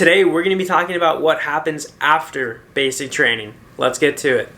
Today we're going to be talking about what happens after basic training. Let's get to it.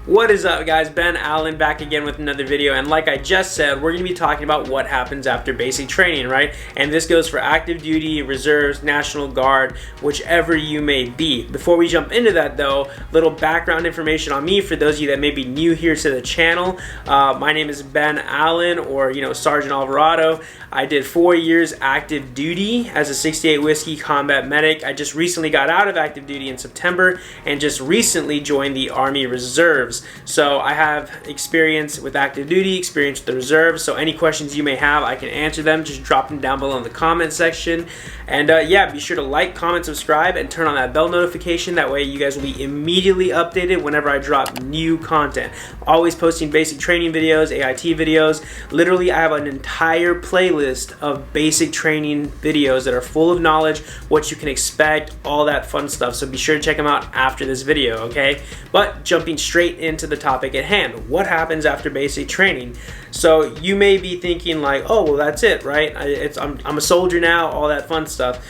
What is up, guys? Ben Allen back again with another video, and like I just said, we're going to be talking about what happens after basic training, right? And this goes for active duty, reserves, National Guard, whichever you may be. Before we jump into that though, little background information on me for those of you that may be new here to the channel. My name is Ben Allen, or Sergeant Alvarado. I did 4 years active duty as a 68 Whiskey combat medic. I just recently got out of active duty in September and just recently joined the Army Reserves. So I have experience with active duty, experience with the reserves, so any questions you may have, I can answer them. Just drop them down below in the comment section. And yeah, be sure to like, comment, subscribe, and turn on that bell notification. That way you guys will be immediately updated whenever I drop new content. Always posting basic training videos, AIT videos. Literally, I have an entire playlist of basic training videos that are full of knowledge, what you can expect, all that fun stuff. So be sure to check them out after this video, okay? But jumping straight into the topic at hand, what happens after basic training? So you may be thinking like, oh, well, that's it, right? I'm a soldier now, all that fun stuff.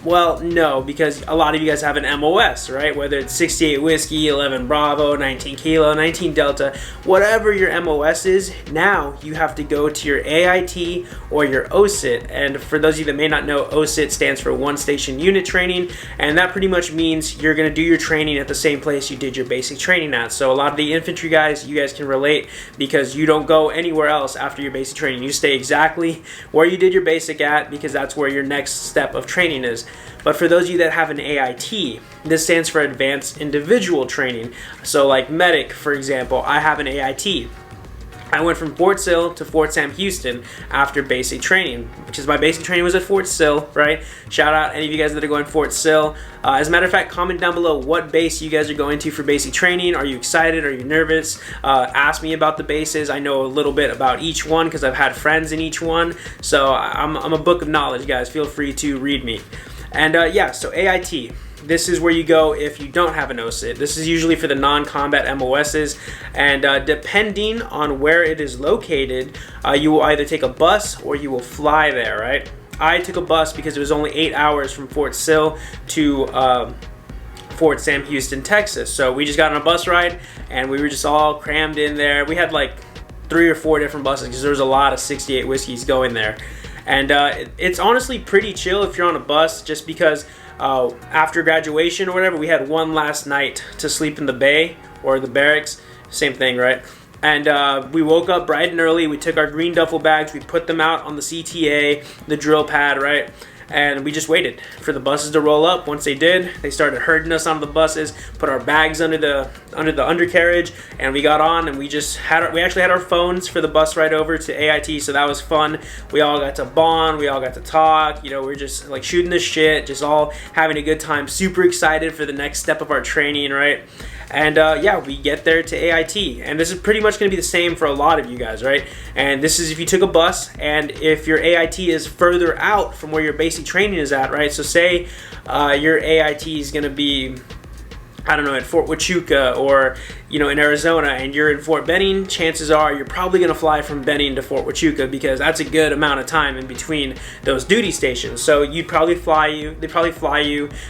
Well, no, because a lot of you guys have an MOS, right? Whether it's 68 Whiskey, 11 Bravo, 19 Kilo, 19 Delta, whatever your MOS is, now you have to go to your AIT or your OSIT. And for those of you that may not know, OSIT stands for One Station Unit Training, and that pretty much means you're going to do your training at the same place you did your basic training at. So a lot of the infantry guys, you guys can relate, because you don't go anywhere else after your basic training. You stay exactly where you did your basic at, because that's where your next step of training is. But for those of you that have an AIT, this stands for Advanced Individual Training. So like medic, for example, I have an AIT. I went from Fort Sill to Fort Sam Houston after basic training, because my basic training was at Fort Sill, right? Shout out any of you guys that are going Fort Sill. As a matter of fact, comment down below what base you guys are going to for basic training. Are you excited? Are you nervous? Ask me about the bases. I know a little bit about each one because I've had friends in each one. So I'm a book of knowledge, guys. Feel free to read me. And yeah, so AIT. This is where you go if you don't have an OSIT. This is usually for the non-combat MOSs, and depending on where it is located, you will either take a bus or you will fly there, right? I took a bus because it was only 8 hours from Fort Sill to Fort Sam Houston, Texas. So we just got on a bus ride and we were just all crammed in there. We had like 3 or 4 different buses because there was a lot of 68 Whiskeys going there. And it's honestly pretty chill if you're on a bus, just because after graduation or whatever, we had one last night to sleep in the bay or the barracks, same thing, right? And we woke up bright and early. We took our green duffel bags, we put them out on the CTA, the drill pad, right? And we just waited for the buses to roll up. Once they did, they started herding us on the buses, put our bags under the undercarriage, and we got on, and we actually had our phones for the bus ride over to AIT, so that was fun. We all got to bond, we all got to talk, we were just like shooting the shit, just all having a good time, super excited for the next step of our training, right? And yeah, we get there to AIT, and this is pretty much going to be the same for a lot of you guys, right? And this is if you took a bus, and if your AIT is further out from where your basic training is at, right? So say your AIT is going to be, I don't know, at Fort Huachuca or in Arizona, and you're in Fort Benning, chances are you're probably going to fly from Benning to Fort Huachuca, because that's a good amount of time in between those duty stations. So they'd probably fly you,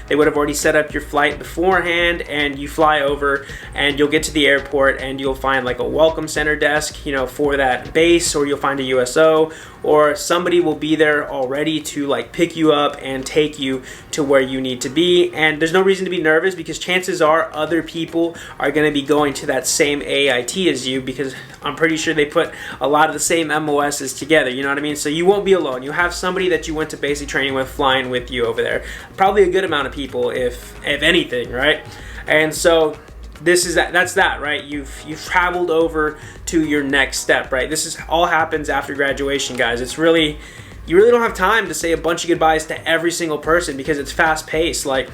they would have already set up your flight beforehand, and you fly over and you'll get to the airport and you'll find like a welcome center desk, for that base, or you'll find a USO, or somebody will be there already to like pick you up and take you to where you need to be. And there's no reason to be nervous, because chances are other people are going to be going to that same AIT as you, because I'm pretty sure they put a lot of the same MOSs together, you know what I mean? So you won't be alone. You have somebody that you went to basic training with flying with you over there. Probably a good amount of people, if anything, right? And so that's that, right? You've traveled over to your next step, right? This is all happens after graduation, guys. It's really, you really don't have time to say a bunch of goodbyes to every single person, because it's fast paced. Like,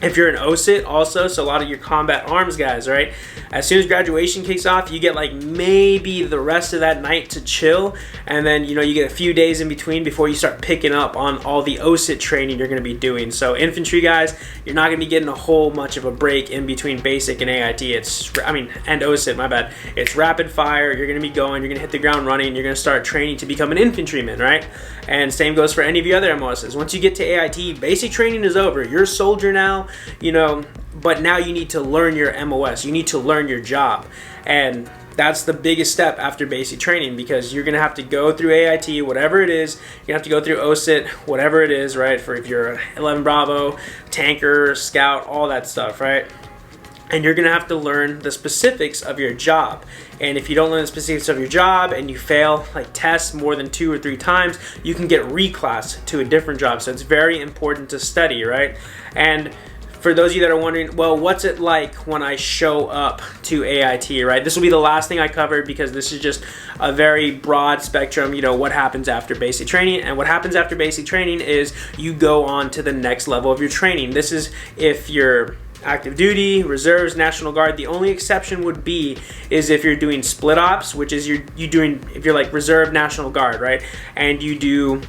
If you're an OSIT also, so a lot of your combat arms guys, right? As soon as graduation kicks off, you get like maybe the rest of that night to chill, and then you get a few days in between before you start picking up on all the OSIT training you're going to be doing. So infantry guys, you're not going to be getting a whole much of a break in between basic and AIT. And OSIT, my bad. It's rapid fire. You're going to be going, you're going to hit the ground running, you're going to start training to become an infantryman, right? And same goes for any of the other MOSs. Once you get to AIT, basic training is over. You're a soldier now. But now you need to learn your MOS. You need to learn your job. And that's the biggest step after basic training, because you're going to have to go through AIT, whatever it is. You're going to have to go through OSIT, whatever it is, right? For if you're 11 Bravo, tanker, scout, all that stuff, right? And you're going to have to learn the specifics of your job. And if you don't learn the specifics of your job and you fail like tests more than 2 or 3 times, you can get reclassed to a different job. So it's very important to study, right? And for those of you that are wondering, well, what's it like when I show up to AIT, right? This will be the last thing I covered, because this is just a very broad spectrum, what happens after basic training. And what happens after basic training is you go on to the next level of your training. This is if you're active duty, reserves, National Guard. The only exception would be is if you're doing split ops, which is if you're like reserve, National Guard, right? And you do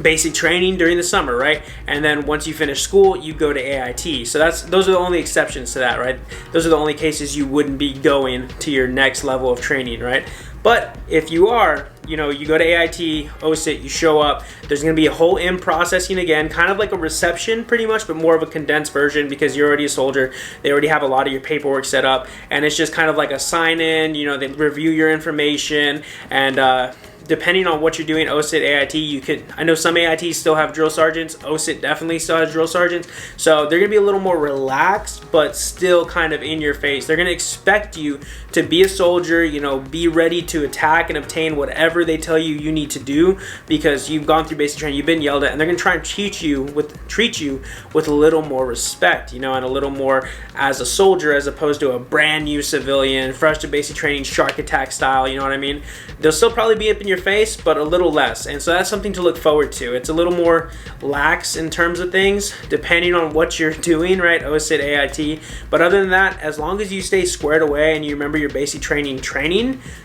basic training during the summer, right? And then once you finish school, you go to AIT. So those are the only exceptions to that, right? Those are the only cases you wouldn't be going to your next level of training, right? But if you are, you go to AIT, OSIT, you show up, there's going to be a whole in-processing again, kind of like a reception pretty much, but more of a condensed version, because you're already a soldier. They already have a lot of your paperwork set up, and it's just kind of like a sign-in. They review your information, and depending on what you're doing, OSIT, AIT, I know some AITs still have drill sergeants. OSIT definitely still has drill sergeants. So they're going to be a little more relaxed, but still kind of in your face. They're going to expect you to be a soldier, be ready to attack and obtain whatever they tell you need to do, because you've gone through basic training, you've been yelled at, and they're going to try and treat you with a little more respect, and a little more as a soldier, as opposed to a brand new civilian, fresh to basic training, shark attack style, you know what I mean? They'll still probably be up in your face, but a little less. And so that's something to look forward to. It's a little more lax in terms of things, depending on what you're doing, right? OSIT, AIT. But other than that, as long as you stay squared away and you remember your basic training,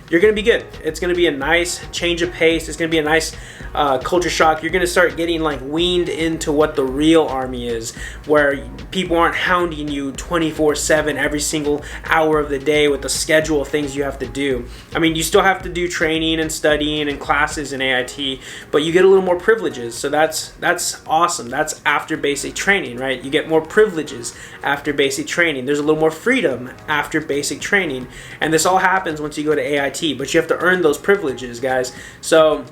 you're going to be good. It's going to be a nice change of pace. It's going to be a nice culture shock. You're going to start getting like weaned into what the real Army is, where people aren't hounding you 24/7 every single hour of the day with the schedule of things you have to do. I mean, you still have to do training and studying and classes in AIT, but you get a little more privileges. So that's awesome. That's after basic training, right? You get more privileges after basic training. There's a little more freedom after basic training. And this all happens once you go to AIT, but you have to earn those privileges, guys. So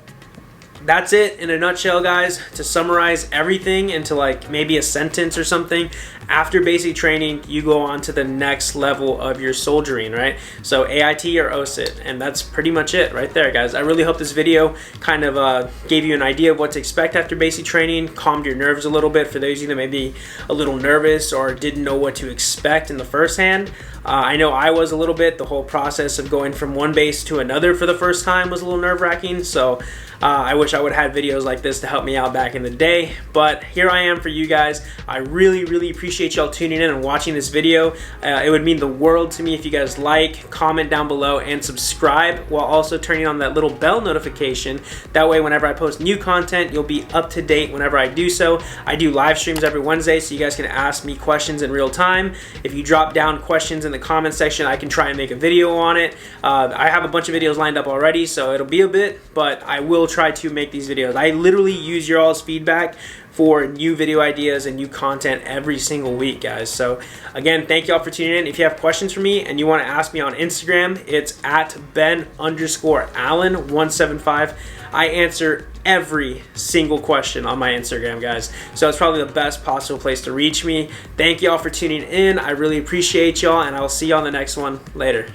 that's it in a nutshell, guys. To summarize everything into like maybe a sentence or something, after basic training, you go on to the next level of your soldiering, right? So AIT or OSIT, and that's pretty much it right there, guys. I really hope this video kind of gave you an idea of what to expect after basic training, calmed your nerves a little bit for those of you that may be a little nervous or didn't know what to expect in the first hand. I know I was a little bit. The whole process of going from one base to another for the first time was a little nerve-wracking, so I wish I would have had videos like this to help me out back in the day, but here I am for you guys. I really, really appreciate y'all tuning in and watching this video. It would mean the world to me if you guys like, comment down below, and subscribe, while also turning on that little bell notification. That way, whenever I post new content, you'll be up to date whenever I do so. I do live streams every Wednesday, so you guys can ask me questions in real time. If you drop down questions in the comment section, I can try and make a video on it. I have a bunch of videos lined up already, so it'll be a bit, but I will try to make these videos. I literally use your all's feedback for new video ideas and new content every single week, guys. So again, thank y'all for tuning in. If you have questions for me and you want to ask me on Instagram, it's at Ben_Allen175. I answer every single question on my Instagram, guys. So it's probably the best possible place to reach me. Thank y'all for tuning in. I really appreciate y'all, and I'll see y'all on the next one. Later.